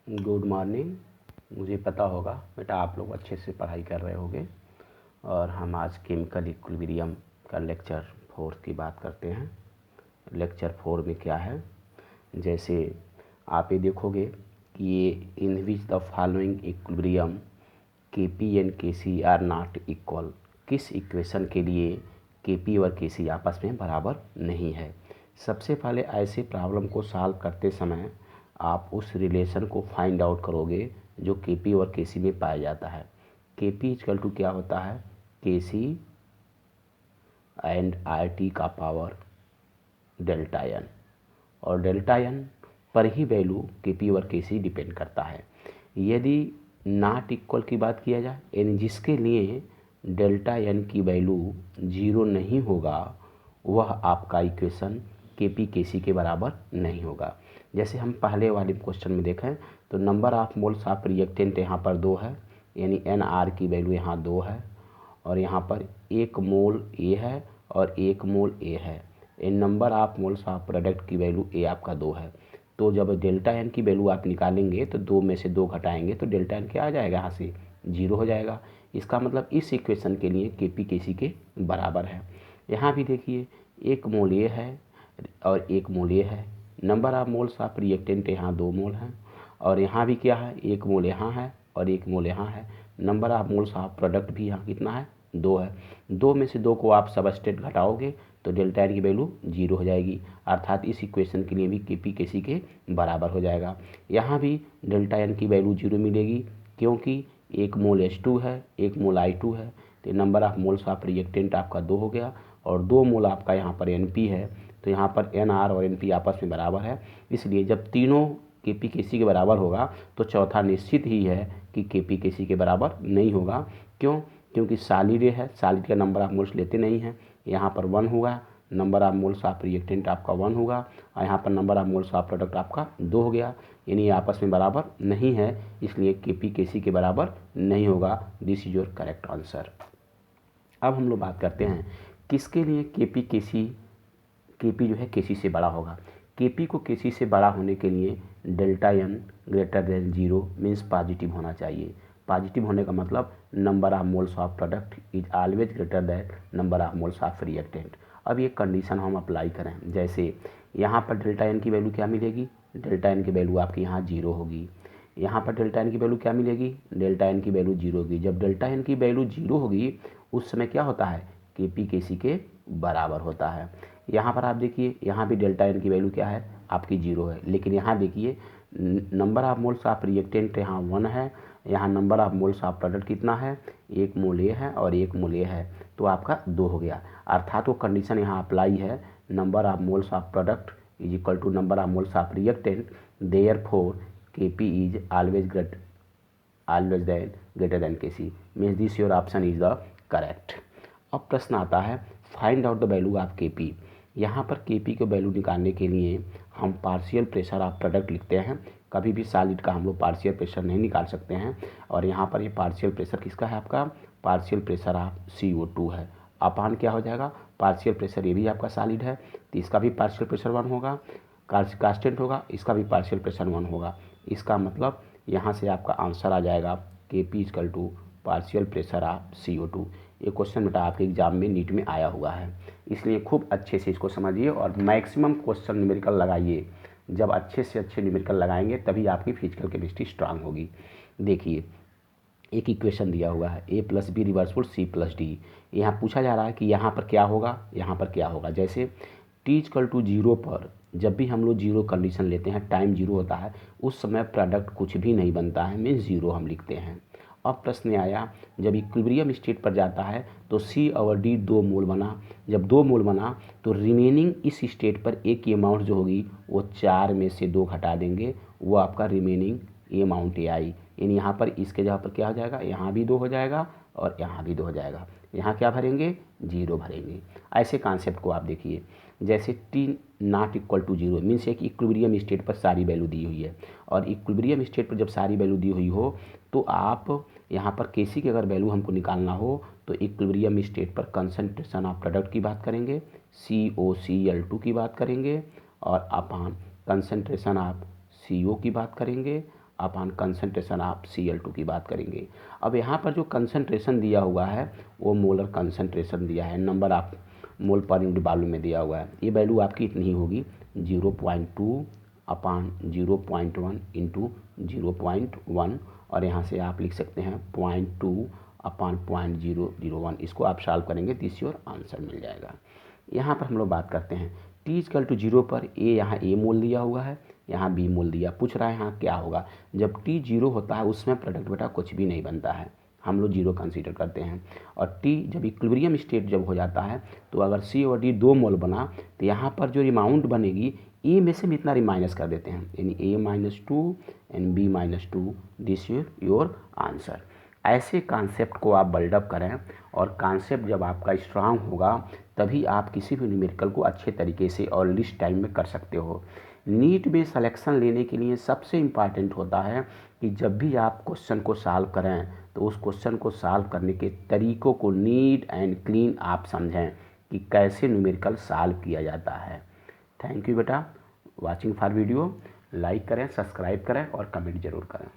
Good morning. मुझे पता होगा बेटा आप लोग अच्छे से पढ़ाई कर रहे होंगे और हम आज केमिकल इक्विलिब्रियम का लेक्चर 4 की बात करते हैं। लेक्चर 4 में क्या है, जैसे आप ये देखोगे कि ये इन विच द फॉलोइंग इक्विलिब्रियम के पी एंड के सी आर नॉट इक्वल, किस इक्वेशन के लिए के पी और के सी आपस में बराबर नहीं है। सबसे पहले ऐसे प्रॉब्लम को सॉल्व करते समय आप उस रिलेशन को फाइंड आउट करोगे जो के पी और के सी में पाया जाता है। के पी इक्वल टू क्या होता है, के सी एंड आर टी का पावर डेल्टा एन, और डेल्टा एन पर ही वैल्यू के पी और के सी डिपेंड करता है। यदि नॉट इक्वल की बात किया जाए यानी जिसके लिए डेल्टा एन की वैल्यू 0 नहीं होगा, वह आपका इक्वेशन के पी के सी के बराबर नहीं होगा। जैसे हम पहले वाले क्वेश्चन में देखें तो number of moles of reactant यहाँ पर 2 है, यानी एन आर की वैल्यू यहाँ 2 है, और यहाँ पर 1 मोल ए है और 1 मोल ए है। इन number of moles of product की वैल्यू ए आपका 2 है। तो जब डेल्टा एन की वैल्यू आप निकालेंगे तो 2 में से 2 घटाएंगे तो डेल्टा एन क्या आ जाएगा, यहाँ से 0 हो जाएगा। इसका मतलब इस इक्वेशन के लिए के पी के सी के बराबर है। यहाँ भी देखिए 1 मोल ए है और 1 मोल ए है। Number of moles of reactant यहाँ 2 मोल हैं, और यहाँ भी क्या है, 1 मोल यहाँ है और 1 मोल यहाँ है। Number of moles of product भी यहाँ कितना है, 2 है। 2 में से 2 को आप सबस्टेट घटाओगे तो डेल्टा एन की वैल्यू 0 हो जाएगी, अर्थात इस इक्वेशन के लिए भी के पी के सी के बराबर हो जाएगा। यहाँ भी डेल्टा एन की वैल्यू 0 मिलेगी, क्योंकि 1 मोल H2 है, 1 मोल I2 है। तो number of moles of reactant आपका 2 हो गया, और 2 मोल आपका यहाँ पर NP है। तो यहाँ पर NR और NP आपस में बराबर है, इसलिए जब तीनों के पी के सी के बराबर होगा तो चौथा निश्चित ही है कि के पी के सी के बराबर नहीं होगा। क्यों? क्योंकि सॉलिड है, सॉलिड का नंबर ऑफ मोल्स लेते नहीं हैं। यहाँ पर 1 होगा, number of moles of reactant आपका 1 होगा, और यहाँ पर number of moles of product आपका 2 हो गया, यानी आपस में बराबर नहीं है, इसलिए के पी के सी के बराबर नहीं होगा। This is your correct answer. अब हम लोग बात करते हैं किसके लिए के पी के सी, के पी जो है के सी से बड़ा होगा। के पी को के सी से बड़ा होने के लिए delta n greater than 0 means positive होना चाहिए। पॉजिटिव होने का मतलब number of moles of product is always greater than number of moles of reactant. अब ये कंडीशन हम अप्लाई करें, जैसे यहाँ पर डेल्टा एन की वैल्यू क्या मिलेगी, डेल्टा एन की वैल्यू आपकी यहाँ 0 होगी। यहाँ पर डेल्टा एन की वैल्यू क्या मिलेगी, डेल्टा एन की वैल्यू 0 होगी। जब डेल्टा एन की वैल्यू 0 होगी उस समय क्या होता है, के पी के सी के बराबर होता है। यहाँ पर आप देखिए, यहाँ भी डेल्टा एन की वैल्यू क्या है, आपकी 0 है, लेकिन यहाँ देखिए number of moles of reactant यहाँ 1 है, यहाँ number of moles of product कितना है, 1 मोल ए है और 1 मोल ए है, तो आपका 2 हो गया। अर्थात वो कंडीशन यहाँ अप्लाई है, number of moles of product is equal to number of moles of reactant, therefore K P is always greater than K C, means this your option is the correct. अब प्रश्न आता है find out the value of K P. यहाँ पर के P को value निकालने के लिए हम पार्शियल प्रेशर ऑफ प्रोडक्ट लिखते हैं। कभी भी सॉलिड का हम लोग पार्शियल प्रेशर नहीं निकाल सकते हैं, और यहाँ पर ये पार्शियल प्रेशर किसका है, आपका पार्शियल प्रेशर ऑफ CO2 है। अपान क्या हो जाएगा, पार्शियल प्रेशर ये भी आपका सॉलिड है तो इसका भी पार्शियल प्रेशर 1 होगा, कांस्टेंट होगा, इसका भी पार्शियल प्रेशर 1 होगा। इसका मतलब यहाँ से आपका आंसर आ जाएगा K P equal to partial pressure of CO2। ये क्वेश्चन बेटा आपके एग्जाम में नीट में आया हुआ है, इसलिए खूब अच्छे से इसको समझिए और मैक्सिमम क्वेश्चन न्यूमेरिकल लगाइए। जब अच्छे से अच्छे न्यूमेरिकल लगाएंगे तभी आपकी फिजिकल केमिस्ट्री स्ट्रांग होगी। देखिए एक इक्वेशन दिया हुआ है A + B रिवर्सफुल C + D। यहाँ पूछा जा रहा है कि यहाँ पर क्या होगा, यहाँ पर क्या होगा। जैसे t = 0 पर जब भी हम लोग 0 कंडीशन लेते हैं, टाइम 0 होता है, उस समय प्रोडक्ट कुछ भी नहीं बनता है, मीन्स 0 हम लिखते हैं। अब प्रश्न आया जब इक्विलिब्रियम स्टेट पर जाता है तो C/D 2 मोल बना। जब 2 मोल बना तो रिमेनिंग इस स्टेट पर ए की अमाउंट जो होगी वो 4 में से 2 घटा देंगे, वो आपका रिमेनिंग ए अमाउंट आई। यानी यहाँ पर इसके जगह पर क्या हो जाएगा, यहाँ भी 2 हो जाएगा और यहाँ भी 2 हो जाएगा। यहाँ क्या भरेंगे, 0 भरेंगे। ऐसे कॉन्सेप्ट को आप देखिए, जैसे t ≠ 0 मीन्स एक इक्विलिब्रियम स्टेट पर सारी वैल्यू दी हुई है, और इक्विलिब्रियम स्टेट पर जब सारी वैल्यू दी हुई हो तो आप यहाँ पर केसी की अगर वैल्यू हमको निकालना हो तो इक्विलिब्रियम स्टेट पर कंसंट्रेशन ऑफ प्रोडक्ट की बात करेंगे, COCl2 की बात करेंगे, और अपान कंसंट्रेशन ऑफ CO की बात करेंगे, अपॉन कंसंट्रेशन ऑफ Cl2 की बात करेंगे। अब यहाँ पर जो कंसंट्रेशन दिया हुआ है वो मोलर कंसंट्रेशन दिया है, number of mole per unit volume में दिया हुआ है। ये वैल्यू आपकी इतनी होगी 0.2 अपॉन 0.1 इंटू 0.1, और यहाँ से आप लिख सकते हैं 0.2 अपॉन 0.001। इसको आप सॉल्व करेंगे तो इससे और आंसर मिल जाएगा। यहाँ पर हम लोग बात करते हैं t=0 पर ए, यहाँ ए मोल दिया हुआ है, यहाँ बी मोल दिया। पूछ रहा है यहाँ क्या होगा जब t 0 होता है, उसमें प्रोडक्ट बेटा कुछ भी नहीं बनता है, हम लोग 0 कंसीडर करते हैं। और t जब इक्विलिब्रियम स्टेट जब हो जाता है तो अगर C और D 2 मोल बना तो यहाँ पर जो अमाउंट बनेगी ए में से हम इतना माइनस कर देते हैं, यानी A-2 and B-2, this your answer. ऐसे कॉन्सेप्ट को आप बिल्डअप करें, और कॉन्सेप्ट जब आपका स्ट्रांग होगा तभी आप किसी भी न्यूमेरिकल को अच्छे तरीके से और लिस्ट टाइम में कर सकते हो। नीट में सिलेक्शन लेने के लिए सबसे इम्पॉर्टेंट होता है कि जब भी आप क्वेश्चन को सॉल्व करें तो उस क्वेश्चन को सॉल्व करने के तरीक़ों को नीट एंड क्लीन आप समझें कि कैसे न्यूमेरिकल सॉल्व किया जाता है। थैंक यू बेटा, वाचिंग फॉर वीडियो। लाइक करें, सब्सक्राइब करें और कमेंट ज़रूर करें।